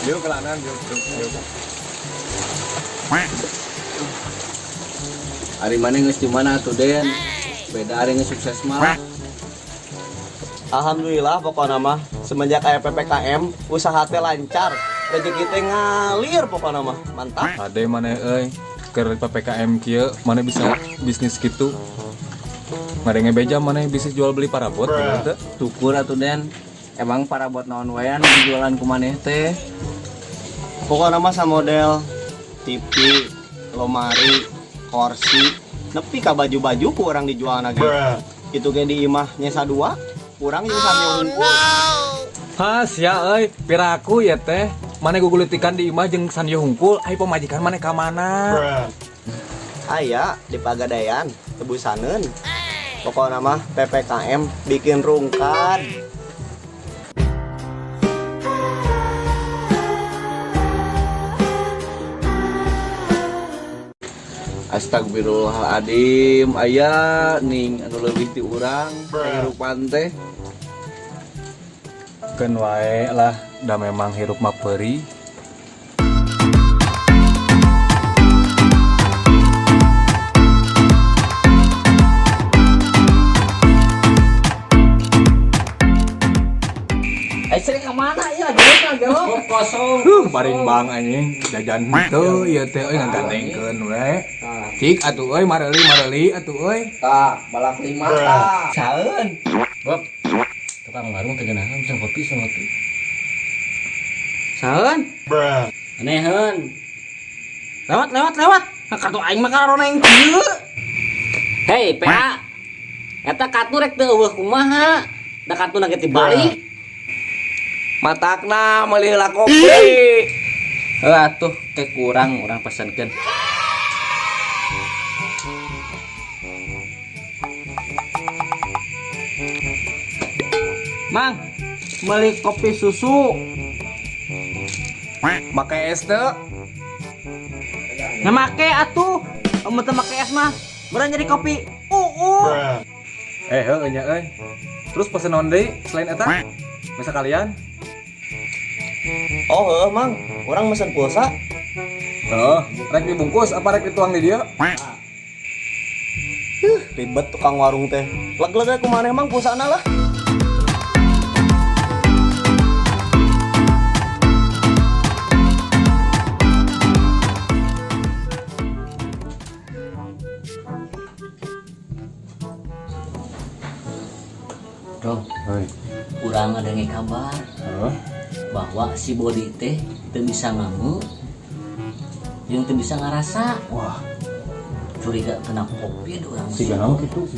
Yuk kelanan yuk. Hari mana geus di mana tuh Den? Beda hari geus sukses mah. Alhamdulillah pokoknya mah semenjak aya PPKM usaha teh lancar, rezeki teh ngalir pokoknya mah. Mantap. Ade mana keur PPKM kieu mana bisa bisnis gitu. Ngadenge beja mana bisnis jual beli parabot bener teh. Syukur atuh Den. Emang parabot naon wae anu dijualan ku maneh teh? Pokoknya mah model TV, lemari, kursi, nepi ka baju-baju ku orang dijual lagi. Itu ge di imah nyesa 2, urang jeung sambil unggul. Has ya piraku ya teh. Mana gugulitikan di imah jeung Sanyo hungkul, ai pamajikan mana ka mana? Aya di Pagadayan, tebusaneun. Pokoknya mah PPKM bikin rungkad. Astagfirullahaladzim, aya ning anu leuwih ti urang kehirupan teh. Keun wae lah, da memang hirup mah peuri. Sering kemana ya? Jauh Kosong. Baring bang anjing jajan gitu ieu teh euy ngagandengkeun we. Cik atuh euy mareli atuh euy. Tah, balak 5 tah. Saeun. Bob. Tukang warung teh geunahan bisa kopi. Saeun? Aneheun. Lewat. Kartu aing mah karoneng kieu. Hei, PA. Eta kartu rek teu eueuh kumaha? Da kartuna ge tibalik. Matakna meuli heula kopi. Atuh teh kurang urang pesenkeun. Mang, meuli kopi susu. Make es teh. Nah make atuh. Amun teu make es mah, meureun jadi kopi. Heuh nya euy. Terus pesen naon deui selain eta? Bisa kalian? Oh heuh Mang, urang mesen pulsa. Rek dibungkus apa rek dituang di dia? Ribet tukang warung teh. Leg-leg aku maneh Mang pulsana lah. Dong, urang ada kabar bahwa si Bodi teh teu bisa ngamu, jeung teu bisa ngarasa. Wah, Curiga kena kopi ada urang. siga nama kitu,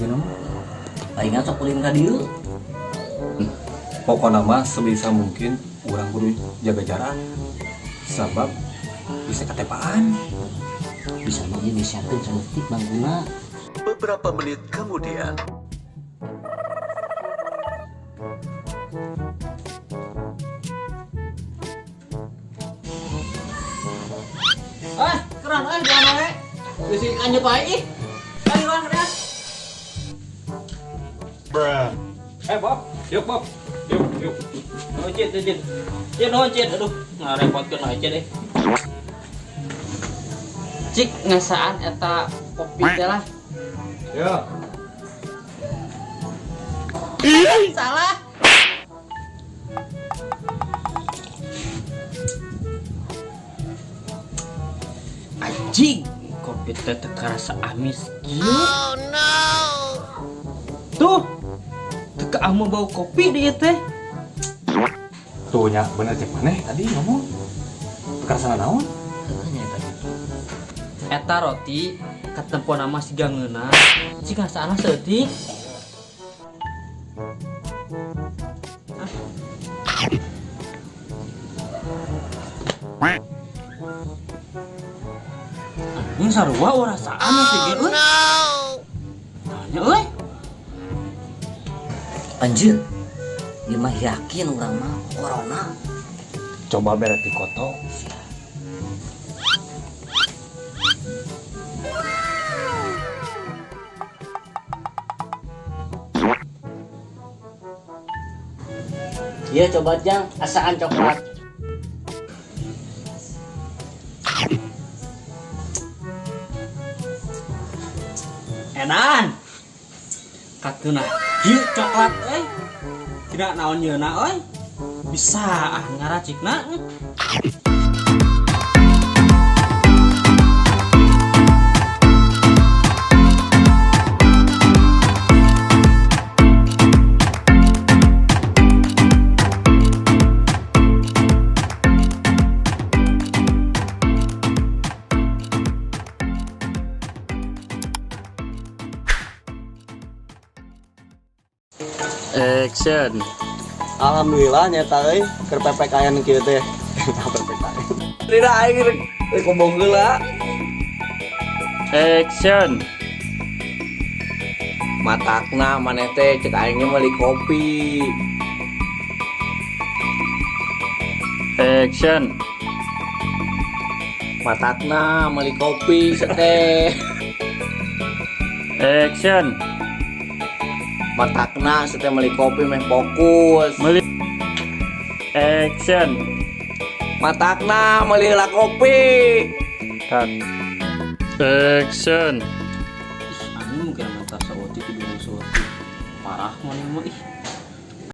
Palingan sok ulin ka dieu. Pokokna mah sebisa mungkin urang kudu jaga jarak. Sabab bisa ketepaan. Bisa mah disiapkeun saeutik bangguna. Beberapa menit kemudian. Keren jangan wae. Geus kanjep wae ih. Ayo urang kada. Bob, yuk Bob. Yuk. Oh cit. Cit, aduh, ngarepotkeun wae cit. Cik ngasaan eta kopi teh lah. Ya. Salah. Anjing, kopi teh teu karasa amis kieu. Oh no. Tuh. Teu kaemu bau kopi di ieu teh. Tuh nya bener cek maneh tadi ngomong. Kerasa naon? Heeh tadi. Eta roti katempo nama si gangeuna. Cik ngasaana seutik. Yang sarua rasaan sih ge euy. Nanya euy. Anjir. Ieu mah yakin urang mah corona. Coba bere ti koto. Iya coba Jang, asaan coklat. Edan katuna hiu coklat tidak naon yeuna bisa ngaracikna. Action. Alhamdulillah nyata keur PPKN kieu teh. PPKN. Tidak aing rek ngomong heula. Action. Matakna maneh teh cek aing meuli kopi. Action. Matakna meuli kopi seteh. Action. Matakna seteh meuli kopi meh fokus. Action. Matakna meuli heula kopi. Cut. Action. Anu mungkin mata saeutik di saeutik. Parah mah ieu mah ih.